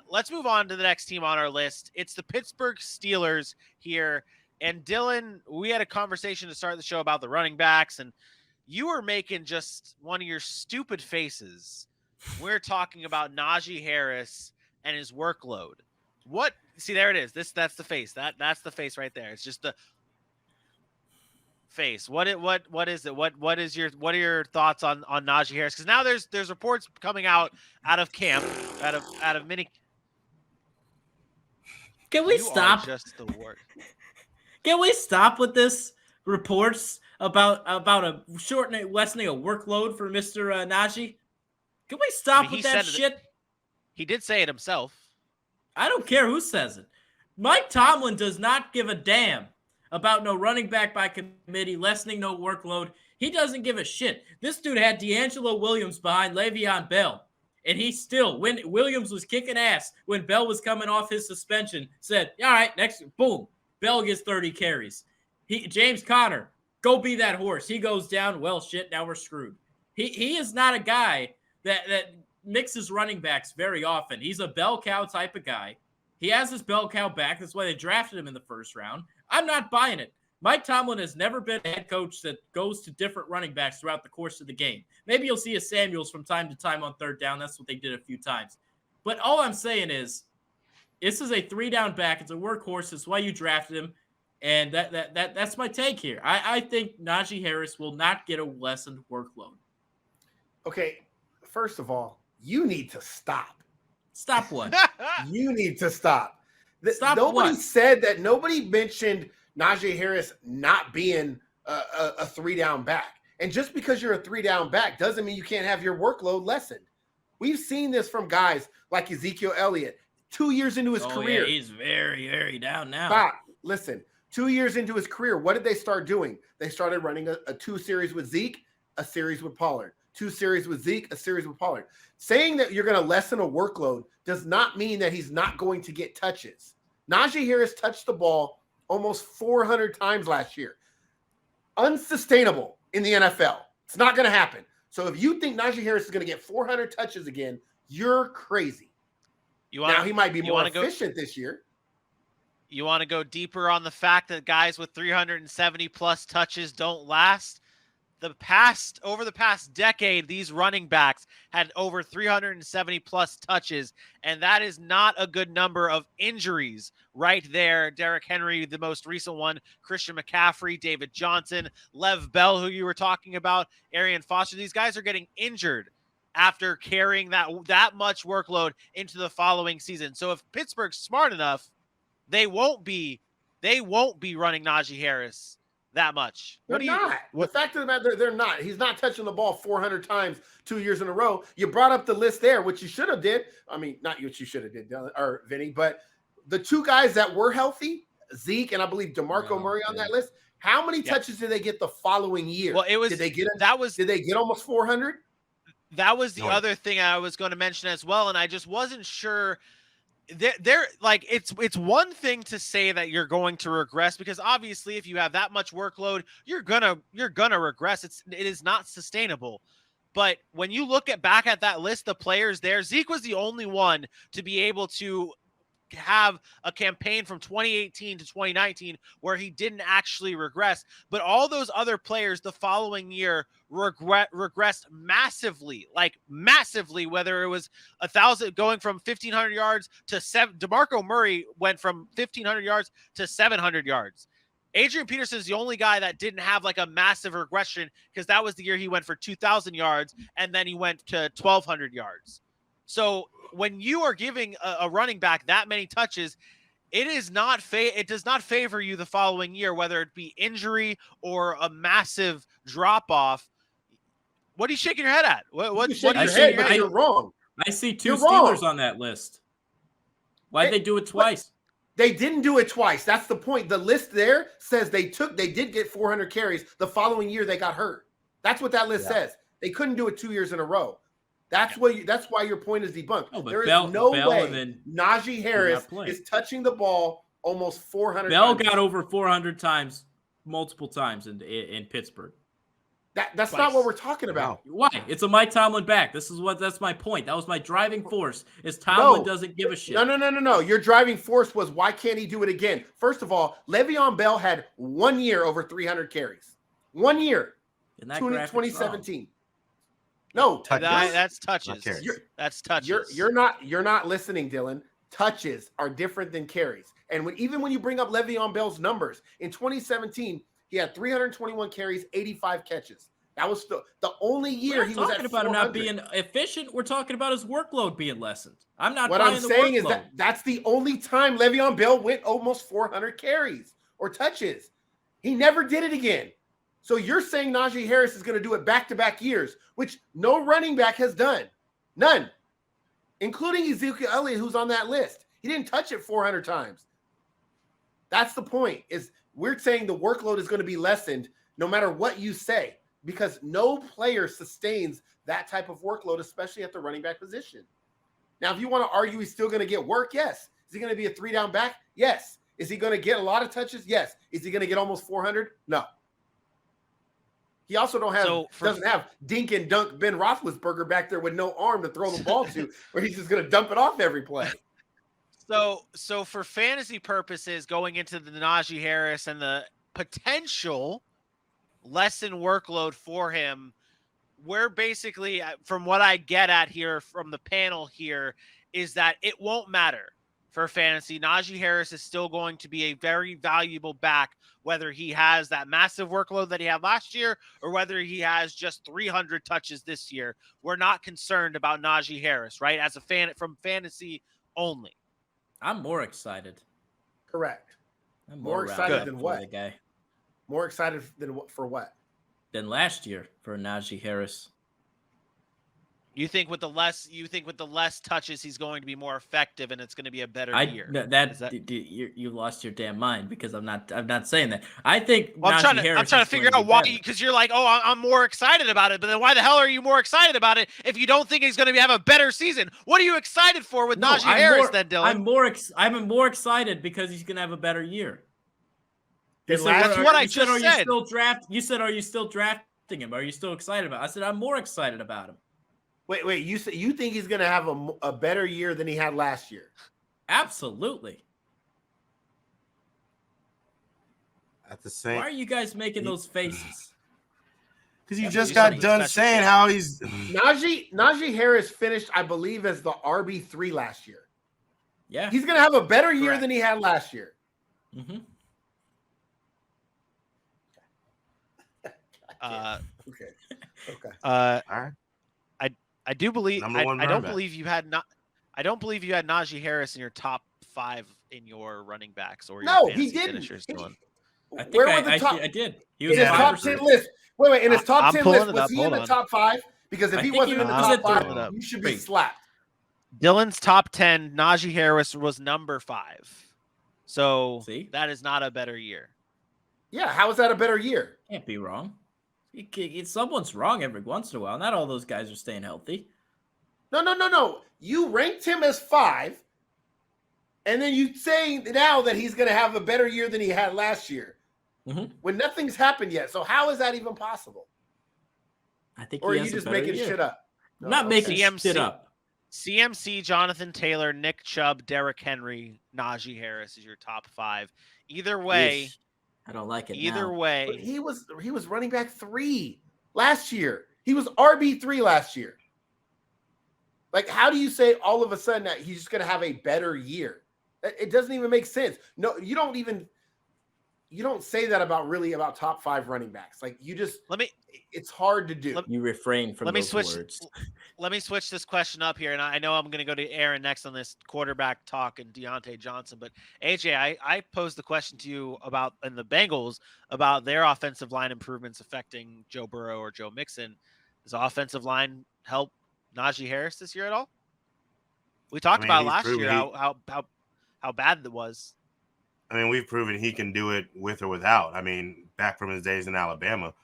Let's move on to the next team on our list. It's the Pittsburgh Steelers here. And Dylan, we had a conversation to start the show about the running backs, and you were making just one of your stupid faces. We're talking about Najee Harris and his workload. What? See, there it is. That's the face. That's the face right there. It's just the face. What is it? What are your thoughts on Najee Harris? Because now there's reports coming out of camp, out of mini. Can we stop? Just the worst. Can we stop with this reports about a lessening a workload for Mr. Najee? Can we stop with that shit? He did say it himself. I don't care who says it. Mike Tomlin does not give a damn about no running back by committee, lessening no workload. He doesn't give a shit. This dude had D'Angelo Williams behind Le'Veon Bell, and he still, when Williams was kicking ass, when Bell was coming off his suspension, said, all right, next, boom, Bell gets 30 carries. James Conner, go be that horse. He goes down, well, shit, now we're screwed. He is not a guy that mixes running backs very often. He's a bell cow type of guy. He has his bell cow back. That's why they drafted him in the first round. I'm not buying it. Mike Tomlin has never been a head coach that goes to different running backs throughout the course of the game. Maybe you'll see a Samuels from time to time on third down. That's what they did a few times. But all I'm saying is this is a 3-down back. It's a workhorse. That's why you drafted him. And that's my take here. I think Najee Harris will not get a lessened workload. Okay, first of all, you need to stop. Stop what? You need to stop. Stop nobody what? said that. Nobody mentioned Najee Harris not being a 3-down back. And just because you're a 3-down back doesn't mean you can't have your workload lessened. We've seen this from guys like Ezekiel Elliott. 2 years into his career. Yeah, he's very, very down now. Stop. Listen, 2 years into his career, what did they start doing? They started running a 2 series with Zeke, a series with Pollard. 2 series with Zeke, a series with Pollard. Saying that you're going to lessen a workload does not mean that he's not going to get touches. Najee Harris touched the ball almost 400 times last year. Unsustainable in the NFL. It's not going to happen. So if you think Najee Harris is going to get 400 touches again, you're crazy. Now he might be more efficient this year. You want to go deeper on the fact that guys with 370 plus touches don't last? Over the past decade, these running backs had over 370 plus touches, and that is not a good number of injuries right there. Derrick Henry, the most recent one, Christian McCaffrey, David Johnson, Lev Bell, who you were talking about, Arian Foster. These guys are getting injured after carrying that much workload into the following season. So if Pittsburgh's smart enough, they won't be running Najee Harris that much. They're not. The fact of the matter, they're not. He's not touching the ball 400 times 2 years in a row. You brought up the list there, which you should have did. I mean, not what you should have did, or Vinny, but the 2 guys that were healthy, Zeke and I believe DeMarco Murray on that list. How many touches did they get the following year? Well, did they get almost 400? That was the other thing I was going to mention as well, and I just wasn't sure. They're like, it's one thing to say that you're going to regress, because obviously if you have that much workload, you're gonna regress. It is not sustainable. But when you look back at that list of players there, Zeke was the only one to be able to have a campaign from 2018 to 2019 where he didn't actually regress. But all those other players the following year regressed massively, whether it was 1,000 going from 1,500 yards to 7. DeMarco Murray went from 1,500 yards to 700 yards. Adrian Peterson is the only guy that didn't have like a massive regression, because that was the year he went for 2,000 yards and then he went to 1,200 yards. So when you are giving a running back that many touches, it does not favor you the following year, whether it be injury or a massive drop off. What are you shaking your head at? What are you shaking your head? You're wrong. I see 2 Steelers on that list. Why'd they do it twice? They didn't do it twice. That's the point. The list there says they did get 400 carries. The following year they got hurt. That's what that list says. They couldn't do it 2 years in a row. That's why your point is debunked. There is no way Najee Harris is touching the ball almost 400 Bell times. got over 400 times, multiple times in Pittsburgh. That's not what we're talking about. Why? It's a Mike Tomlin back. That's my point. That was my driving force. Is Tomlin doesn't give a shit. No. Your driving force was why can't he do it again? First of all, Le'Veon Bell had 1 year over 300 carries. 1 year. In that 2017. No, that's touches. That's touches. You're not listening, Dylan. Touches are different than carries. And even when you bring up Le'Veon Bell's numbers, in 2017, he had 321 carries, 85 catches. That was the only year he was at 400. We're talking about him not being efficient. We're talking about his workload being lessened. I'm not. What I'm saying is that's the only time Le'Veon Bell went almost 400 carries or touches. He never did it again. So you're saying Najee Harris is going to do it back-to-back years, which no running back has done. None. Including Ezekiel Elliott, who's on that list. He didn't touch it 400 times. That's the point, is we're saying the workload is going to be lessened no matter what you say, because no player sustains that type of workload, especially at the running back position. Now, if you want to argue he's still going to get work, yes. Is he going to be a 3-down back? Yes. Is he going to get a lot of touches? Yes. Is he going to get almost 400? No. He also doesn't have dink and dunk Ben Roethlisberger back there with no arm to throw the ball to, where he's just going to dump it off every play. So for fantasy purposes, going into the Najee Harris and the potential lessen workload for him, we're basically, from what I get at here from the panel here, is that it won't matter for fantasy. Najee Harris is still going to be a very valuable back, whether he has that massive workload that he had last year or whether he has just 300 touches this year. We're not concerned about Najee Harris, right? As a fan from fantasy only. I'm more excited. Correct. I'm more excited than what? The guy. More excited than for what? Than last year for Najee Harris. You think with the less touches, he's going to be more effective, and it's going to be a better year. You lost your damn mind, because I'm not saying that. I think I'm trying to figure out why, because you're like, oh, I'm more excited about it, but then why the hell are you more excited about it if you don't think he's going to have a better season? What are you excited for with Najee Harris then, Dylan? I'm more excited because he's going to have a better year. That's what I just said. You said, are you still drafting him? Are you still excited about it? I said, I'm more excited about him. Wait, you think he's going to have a better year than he had last year? Absolutely. At the same, why are you guys making those faces? Because you just got done saying how he's Najee Harris finished, I believe, as the RB3 last year. Yeah, he's going to have a better year than he had last year. Mm-hmm. Okay. All right. I do believe I don't believe you had Najee Harris in your top 5 in your running backs or your he didn't. Finishers, Dylan. I think I did. He was in his top 10 list. Wait, in his top 10 list, was he in the top 5? Because if he wasn't in the top 5, you should be slapped. Dylan's top 10, Najee Harris was number 5. So that is not a better year. Yeah, how is that a better year? Can't be wrong. Someone's wrong every once in a while. Not all those guys are staying healthy. No. You ranked him as 5, and then you say now that he's going to have a better year than he had last year, when nothing's happened yet. So how is that even possible? I think, or are you just making shit up? I'm not making shit up. CMC, Jonathan Taylor, Nick Chubb, Derrick Henry, Najee Harris is your top 5. Either way. I don't like it. Either way, but he was running back 3 last year. He was RB3 last year. Like, how do you say all of a sudden that he's just going to have a better year? It doesn't even make sense. No, you don't say that about top 5 running backs. Like, it's hard to do. You refrain from those words. Let me switch this question up here, and I know I'm going to go to Aaron next on this quarterback talk and Diontae Johnson. But AJ, I posed the question to you about in the Bengals about their offensive line improvements affecting Joe Burrow or Joe Mixon. Does offensive line help Najee Harris this year at all? We talked about last year how bad it was. I mean, we've proven he can do it with or without. I mean, back from his days in Alabama,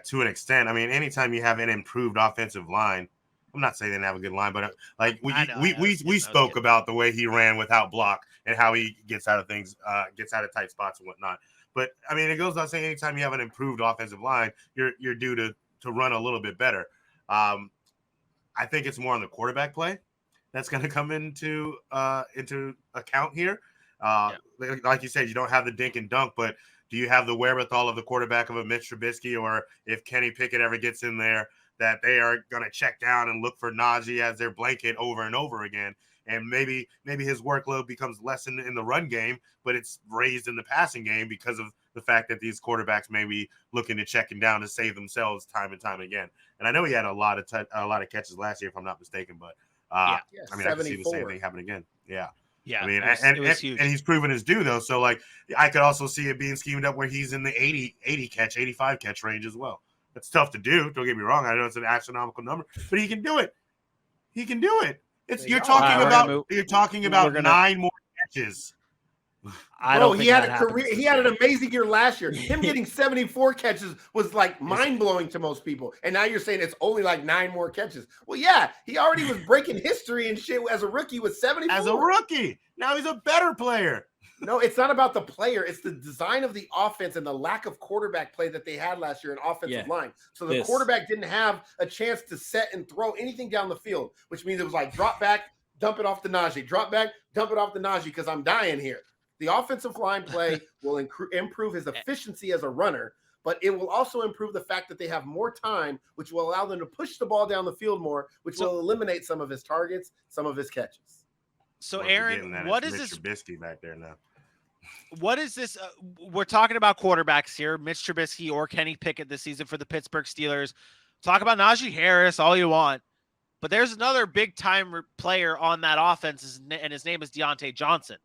to an extent. I mean, anytime you have an improved offensive line, I'm not saying they didn't have a good line, but we spoke about the way he ran without block and how he gets out of things, gets out of tight spots and whatnot. But I mean, it goes without saying, anytime you have an improved offensive line, you're due to to run a little bit better. I think it's more on the quarterback play that's going to come into account here. Like you said, you don't have the dink and dunk, but do you have the wherewithal of the quarterback of a Mitch Trubisky, or if Kenny Pickett ever gets in there, that they are going to check down and look for Najee as their blanket over and over again? And maybe his workload becomes less in the run game, but it's raised in the passing game because of the fact that these quarterbacks may be looking to check him down to save themselves time and time again. And I know he had a lot of catches last year, if I'm not mistaken, but I mean, I can see the same thing happen again. Yeah. Yeah. I mean, it was huge. And he's proven his due, though. So, like, I could also see it being schemed up where he's in the 80 catch, 85 catch range as well. That's tough to do. Don't get me wrong. I know it's an astronomical number, but he can do it. He can do it. You're talking about 9 more catches. He had a career. He had an amazing year last year. Him getting 74 catches was like mind blowing to most people. And now you're saying it's only like 9 more catches. Well, yeah, he already was breaking history and shit as a rookie with 74. As a rookie, now he's a better player. No, it's not about the player. It's the design of the offense and the lack of quarterback play that they had last year in offensive line. So the quarterback didn't have a chance to set and throw anything down the field, which means it was like drop back, dump it off to Najee, drop back, dump it off to Najee because I'm dying here. The offensive line play will improve his efficiency as a runner, but it will also improve the fact that they have more time, which will allow them to push the ball down the field more, which will eliminate some of his targets, some of his catches. So, Aaron, what is this? Trubisky back there now. What is this? We're talking about quarterbacks here, Mitch Trubisky or Kenny Pickett this season for the Pittsburgh Steelers. Talk about Najee Harris all you want, but there's another big-time player on that offense, and his name is Diontae Johnson.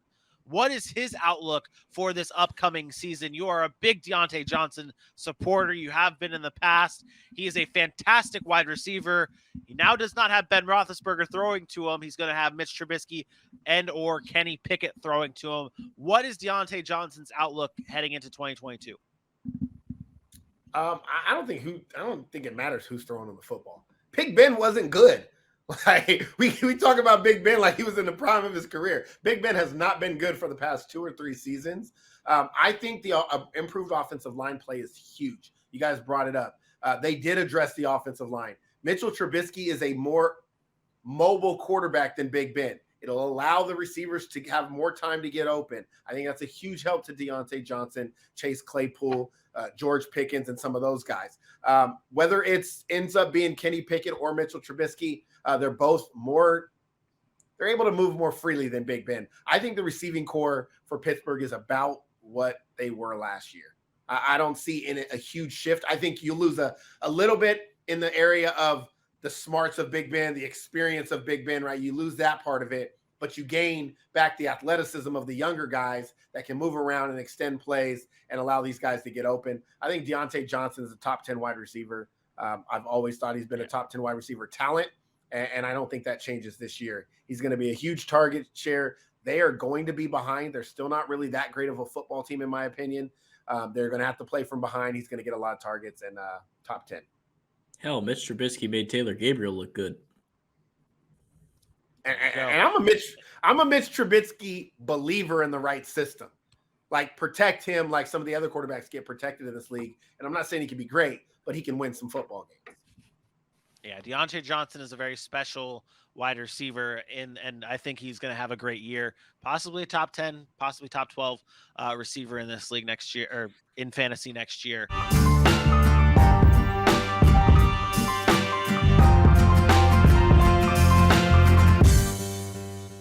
What is his outlook for this upcoming season? You are a big Diontae Johnson supporter. You have been in the past. He is a fantastic wide receiver. He now does not have Ben Roethlisberger throwing to him. He's going to have Mitch Trubisky and or Kenny Pickett throwing to him. What is Diontae Johnson's outlook heading into 2022? I don't think it matters who's throwing him the football. Big Ben wasn't good. Like we talk about Big Ben like he was in the prime of his career. Big Ben has not been good for the past 2 or 3 seasons. I think the improved offensive line play is huge. You guys brought it up. They did address the offensive line. Mitchell Trubisky is a more mobile quarterback than Big Ben. It'll allow the receivers to have more time to get open. I think that's a huge help to Diontae Johnson, Chase Claypool, George Pickens, and some of those guys. Whether it ends up being Kenny Pickett or Mitchell Trubisky, they're both they're able to move more freely than Big Ben. I think the receiving core for Pittsburgh is about what they were last year. I don't see in it a huge shift. I think you lose a little bit in the area of the smarts of Big Ben, the experience of Big Ben, right? You lose that part of it, but you gain back the athleticism of the younger guys that can move around and extend plays and allow these guys to get open. I think Diontae Johnson is a top 10 wide receiver. I've always thought he's been a top 10 wide receiver talent, and I don't think that changes this year. He's going to be a huge target share. They are going to be behind. They're still not really that great of a football team, in my opinion. They're going to have to play from behind. He's going to get a lot of targets and top 10. Hell, Mitch Trubisky made Taylor Gabriel look good. And I'm a Mitch Trubisky believer in the right system. Like, protect him like some of the other quarterbacks get protected in this league. And I'm not saying he can be great, but he can win some football games. Yeah, Diontae Johnson is a very special wide receiver, and I think he's going to have a great year, possibly a top 10, possibly top 12 receiver in this league next year, or in fantasy next year.